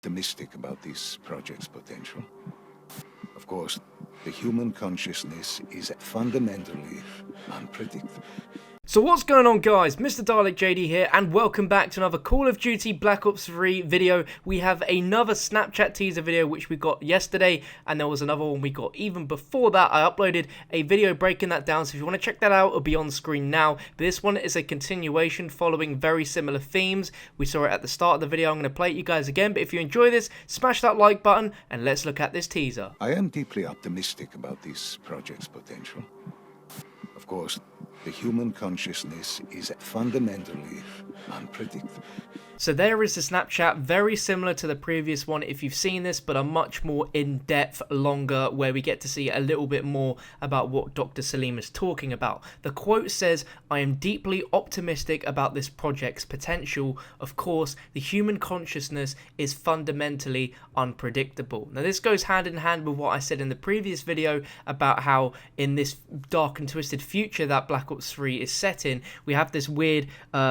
optimistic about this project's potential. Of course, the human consciousness is fundamentally unpredictable. So what's going on, guys? Mr. Dalek JD here, and welcome back to another Call of Duty Black Ops 3 video. We have another Snapchat teaser video which we got yesterday, and there was another one we got even before that. I uploaded a video breaking that down, so if you want to check that out, it'll be on screen now. But this one is a continuation following very similar themes. We saw it at the start of the video. I'm going to play it you guys again, but if you enjoy this, smash that like button, and let's look at this teaser. I am deeply optimistic about this project's potential. Of course, the human consciousness is fundamentally unpredictable. So there is the Snapchat, very similar to the previous one if you've seen this, but a much more in-depth, longer, where we get to see a little bit more about what Dr. Salim is talking about. The quote says, "I am deeply optimistic about this project's potential. Of course, the human consciousness is fundamentally unpredictable." Now this goes hand in hand with what I said in the previous video about how in this dark and twisted future that Black Ops 3 is set in, we have this weird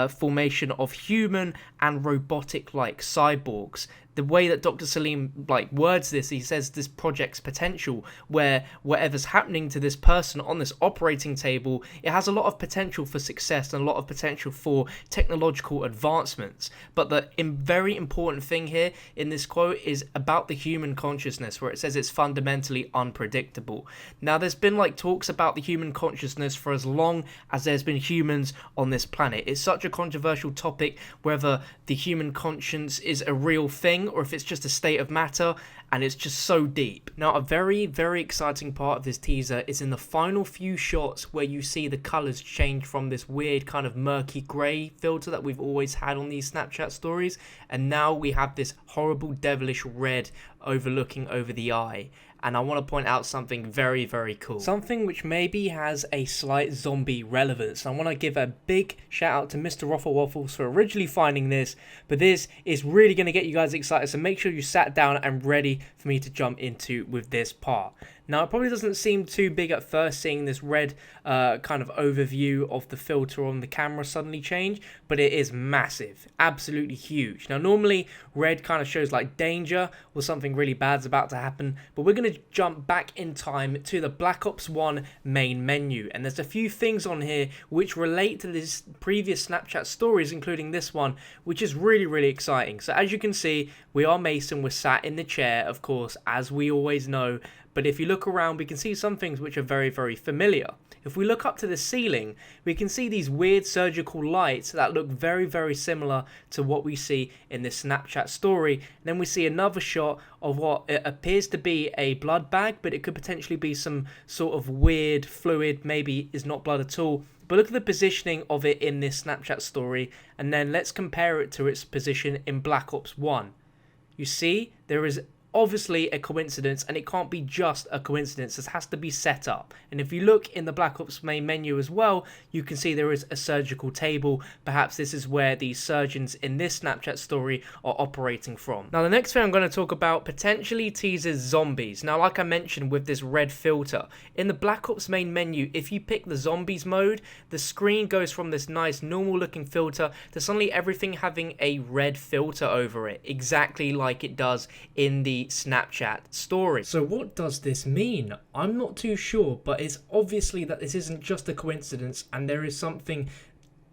formation of human and robotic-like cyborgs. The way that Dr. Salim words this, he says this project's potential, where whatever's happening to this person on this operating table, it has a lot of potential for success and a lot of potential for technological advancements. But the very important thing here in this quote is about the human consciousness, where it says it's fundamentally unpredictable. Now there's been talks about the human consciousness for as long as there's been humans on this planet. It's such a controversial topic whether the human conscience is a real thing or if it's just a state of matter, and it's just so deep. Now a very, very exciting part of this teaser is in the final few shots where you see the colours change from this weird kind of murky grey filter that we've always had on these Snapchat stories, and now we have this horrible devilish red overlooking over the eye. And I want to point out something very, very cool. Something which maybe has a slight zombie relevance. I want to give a big shout out to Mr. Waffle Waffles for originally finding this. But this is really going to get you guys excited. So make sure you sat down and ready for me to jump into with this part. Now, it probably doesn't seem too big at first seeing this red kind of overview of the filter on the camera suddenly change, but it is massive, absolutely huge. Now, normally red kind of shows danger or something really bad's about to happen, but we're going to jump back in time to the Black Ops 1 main menu, and there's a few things on here which relate to this previous Snapchat stories, including this one, which is really, really exciting. So as you can see, we are Mason, we're sat in the chair, of course, as we always know. But if you look around, we can see some things which are very, very familiar. If we look up to the ceiling, we can see these weird surgical lights that look very, very similar to what we see in this Snapchat story. And then we see another shot of what appears to be a blood bag, but it could potentially be some sort of weird fluid, maybe is not blood at all. But look at the positioning of it in this Snapchat story, and then let's compare it to its position in Black Ops 1. You see, there is obviously a coincidence, and it can't be just a coincidence. This has to be set up. And if you look in the Black Ops main menu as well, you can see there is a surgical table. Perhaps this is where the surgeons in this Snapchat story are operating from. Now the next thing I'm going to talk about potentially teases zombies. Now like I mentioned with this red filter, in the Black Ops main menu, if you pick the zombies mode, the screen goes from this nice normal looking filter to suddenly everything having a red filter over it, exactly like it does in the Snapchat story. So what does this mean? I'm not too sure, but it's obviously that this isn't just a coincidence and there is something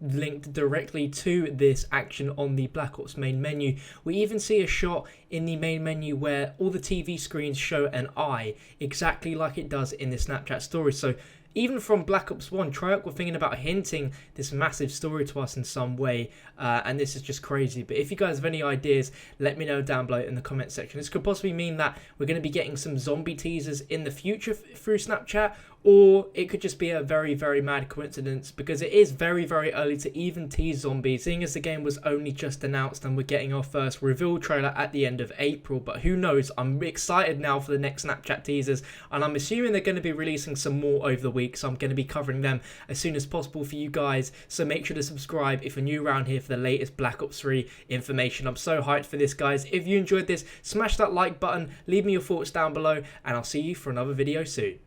linked directly to this action on the Black Ops main menu. We even see a shot in the main menu where all the TV screens show an eye, exactly like it does in the Snapchat story. So even from Black Ops 1, Treyarch were thinking about hinting this massive story to us in some way, and this is just crazy. But if you guys have any ideas, let me know down below in the comment section. This could possibly mean that we're going to be getting some zombie teasers in the future through Snapchat, or it could just be a very, very mad coincidence, because it is very, very early to even tease zombies, seeing as the game was only just announced and we're getting our first reveal trailer at the end of April. But who knows, I'm excited now for the next Snapchat teasers, and I'm assuming they're going to be releasing some more over the week, so I'm going to be covering them as soon as possible for you guys. So make sure to subscribe if you're new around here for the latest Black Ops 3 information. I'm so hyped for this, guys. If you enjoyed this, smash that like button, leave me your thoughts down below, and I'll see you for another video soon.